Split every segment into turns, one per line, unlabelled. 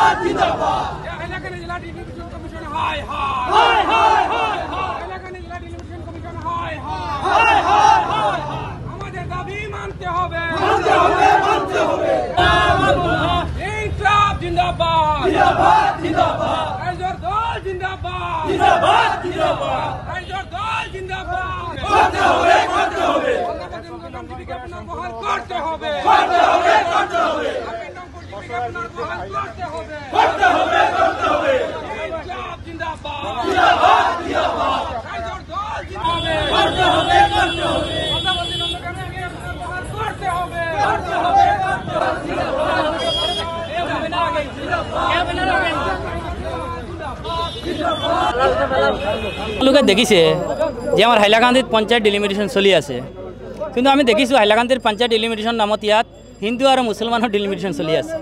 হাইলাকান্দি জেলা delimitation commission হায় হায় হাইলাকান্দি জেলা delimitation commission হায় হায় আমাদের দাবি মানতে হবে ইনসাফ জিন্দাবাদ রাইজর দল জিন্দাবাদ রাইজর দল জিন্দাবাদ করতে হবে করতে হবে ইনসাফ জিন্দাবাদ রাইজর দল করতে হবে
লোকে দেখিছে যে আমার হাইলাকান্দিত পঞ্চায়েত ডিলিমিটেশন চলি আছে কিন্তু আমি দেখিছোঁ হাইলাকান্দিৰ পঞ্চায়েত ডিলিমিটেশন নামত ইয়াত হিন্দু আৰু মুছলমানৰ ডিলিমিটেশন চলি আছে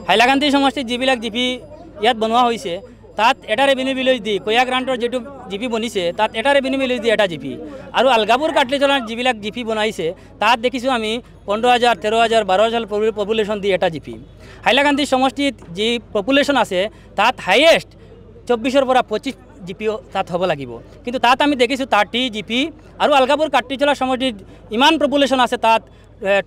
হাইলাকান্দি সমষ্টিত যিবিলাক জিপি ইয়াত বনোৱা হৈছে তাত এটা ৰেভিনিউ ভিলেজ দি কয়া গ্ৰাণ্টৰ যিটো জিপি বনিছে তাত এটা ৰেভিনিউ ভিলেজ দি এটা জিপি আৰু আলগাপুৰ কাটলিচলাৰ যিবিলাক জিপি বনাইছে তাত দেখিছোঁ আমি 15,000 13,000 12,000 পপুলেশ্যন দি এটা জিপি হাইলাকান্দি সমষ্টিত যি পপুলেশ্যন আছে তাত হাইয়েষ্ট 24 পৰা 25 জিপি তাত হ'ব লাগিব কিন্তু তাত আমি দেখিছোঁ 30 জিপি আৰু আলগাপুৰ কাটলিচলাৰ সমষ্টিত ইমান পপুলেশ্যন আছে তাত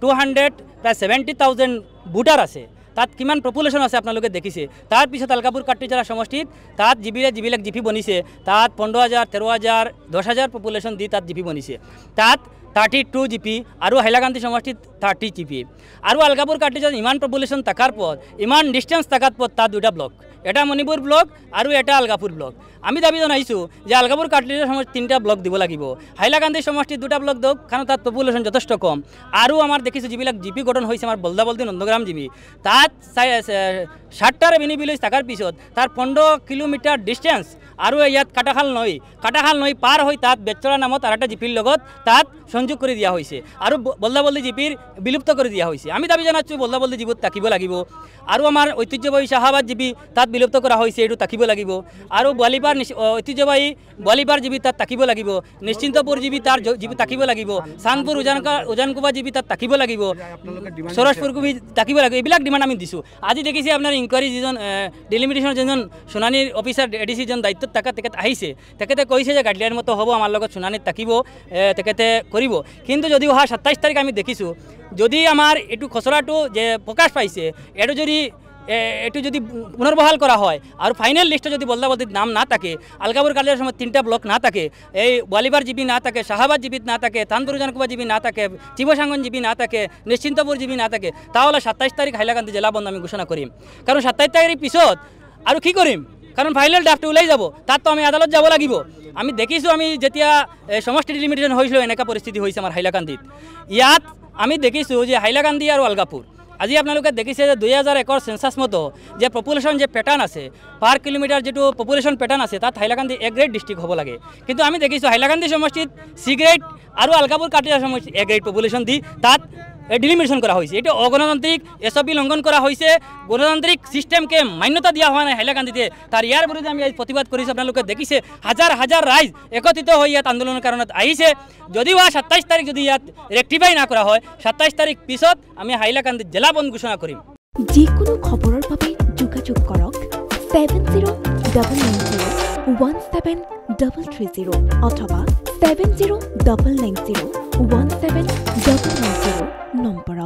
200 প্ৰায় 70,000 ভোটাৰ আছে তাত কিমান পপুলেশ্যন আছে আপোনালোকে দেখিছে তাৰপিছত আলগাপুৰ কাটলিচলা সমষ্টিত তাত যিবিলাক জিপি বনিছে তাত 15,000 13,000 10,000 পপুলেশ্যন দি তাত জিপি বনিছে তাত 32 জিপি আৰু হাইলাকান্দি সমষ্টিত 30 জিপি আৰু আলগাপুৰ কাটলিচলাত ইমান পপুলেশ্যন থাকাৰ পথ ইমান ডিষ্টেঞ্চ থাকাত পথ তাত দুটা ব্লক এটা মণিপুৰ ব্লক আৰু এটা আলগাপুৰ ব্লক আমি দাবী জনাইছোঁ যে আলগাপুৰ কাটলিচলা সমষ্টিত 3টা ব্লক দিব লাগিব হাইলাকান্দি সমষ্টিত 2টা ব্লক দিয়ক কাৰণ তাত পপুলেশ্যন যথেষ্ট কম আৰু আমাৰ দেখিছোঁ যিবিলাক জিপি গঠন হৈছে আমাৰ বলদাবলদি নন্দগ্ৰাম জিপি তাত 60টা ৰেভিনিউ ভিলেজ থকাৰ পিছত তাৰ 15 কিলোমিটাৰ ডিষ্টেঞ্চ আৰু ইয়াত কাটাখাল নৈ পাৰ হৈ তাত বেচৰা নামত আৰু এটা জিপিৰ লগত তাত সংযোগ কৰি দিয়া হৈছে আৰু বলদাবলদি জিপিৰ বিলুপ্ত কৰি দিয়া হৈছে আমি দাবী জনাইছোঁ বলদাবলদি জিপিত থাকিব লাগিব আৰু আমাৰ ঐতিহ্যবাহী শাহাবাদ জিপি তাত বিলুপ্ত কৰা হৈছে এইটো থাকিব লাগিব আৰু গোৱালিপাৰ ঐতিহ্যবাহী গোৱালিপাৰ জিপি তাত থাকিব লাগিব নিশ্চিন্তপুৰ জিপি তাৰ জিপি থাকিব লাগিব চানপুৰ উজানকুবা জিপি তাত থাকিব লাগিব সৰজপুৰ জিপি থাকিব লাগিব এইবিলাক ডিমাণ্ড আমি দিছোঁ আজি দেখিছে আপোনাৰ ইনকুৱাৰী যিজন ডিলিমিটেশ্যনৰ যিজন শুনানিৰ অফিচাৰ এডিচি জন দায়িত্বত থকা তেখেত আহিছে তেখেতে কৈছে যে গাইডলাইন মতো হ'ব আমাৰ লগত শুনানিত থাকিব তেখেতে কৰিব কিন্তু যদি অহা 27 তাৰিখ আমি দেখিছোঁ যদি আমাৰ এইটো খচৰাটো যে প্ৰকাশ পাইছে এইটো যদি পুনৰ্বহাল কৰা হয় আৰু ফাইনেল লিষ্টত যদি বলদাবলদিত নাম না থাকে আলগাপুৰ কাটলিচলাৰ সময়ত 3টা ব্লক না থাকে এই গোৱালিপাৰ জিপি না থাকে শাহাবাদ জিপিত না থাকে চানপুৰ উজানকুবা জিপি না থাকে শিৱসাংগন জিপি না থাকে নিশ্চিন্তপুৰ জিপি না থাকে তাহলে 27 তাৰিখ হাইলাকান্দি জেলা বন্ধ আমি ঘোষণা কৰিম কাৰণ 27 তাৰিখৰ পিছত আৰু কি কৰিম কাৰণ ফাইনেল ড্ৰাফ্টটো ওলাই যাব তাততো আমি আদালত যাব লাগিব আমি দেখিছোঁ আমি যেতিয়া সমষ্টি ডিলিমিটেশ্যন হৈছিলোঁ এনেকুৱা পৰিস্থিতি হৈছে আমাৰ হাইলাকান্দিত ইয়াত আমি দেখিছোঁ যে হাইলাকান্দি আৰু আলগাপুৰ আজি আপোনালোকে দেখিছে যে 2001 সেন্সাস মতো যে পপুলেশ্যন যে প্যাটাৰ্ণ আছে পাৰ কিলোমিটাৰ যেটো পপুলেশ্যন প্যাটাৰ্ণ আছে তাত হাইলাকান্দি এ গ্ৰেড ডিস্ট্ৰিক্ট হ'ব লাগে কিন্তু আমি দেখিছোঁ হাইলাকান্দি সমষ্টিত সি গ্ৰেড আৰু আলগাপুৰ কাটলিচলা সমষ্টিত এ গ্ৰেড পপুলেশ্যন দি তাত ডিলিমিটেশ্যন কৰা হৈছে এটা অগণতান্ত্ৰিক এছঅপি লংঘন কৰা হৈছে গণতান্ত্ৰিক সিস্টেমকে মান্যতা দিয়া হোৱা নাই হাইলাকান্দিতে তাৰ ইয়াৰ বিৰুদ্ধে আমি প্ৰতিবাদ কৰিছোঁ আপোনালোকে দেখিছে হাজাৰ ৰাইজ একত্ৰিত হৈ ইয়াত আন্দোলনৰ কাৰণত আহিছে যদিও 27 তাৰিখ যদি ইয়াত ৰেক্টিফাই না কৰা হয় 27 তাৰিখ পিছত আমি হাইলাকান্দি জেলা বন্ধ ঘোষণা কৰিম
যিকোনো খবৰৰ বাবে যোগাযোগ কৰক 70901730 অথবা 7099017990 নম্বৰত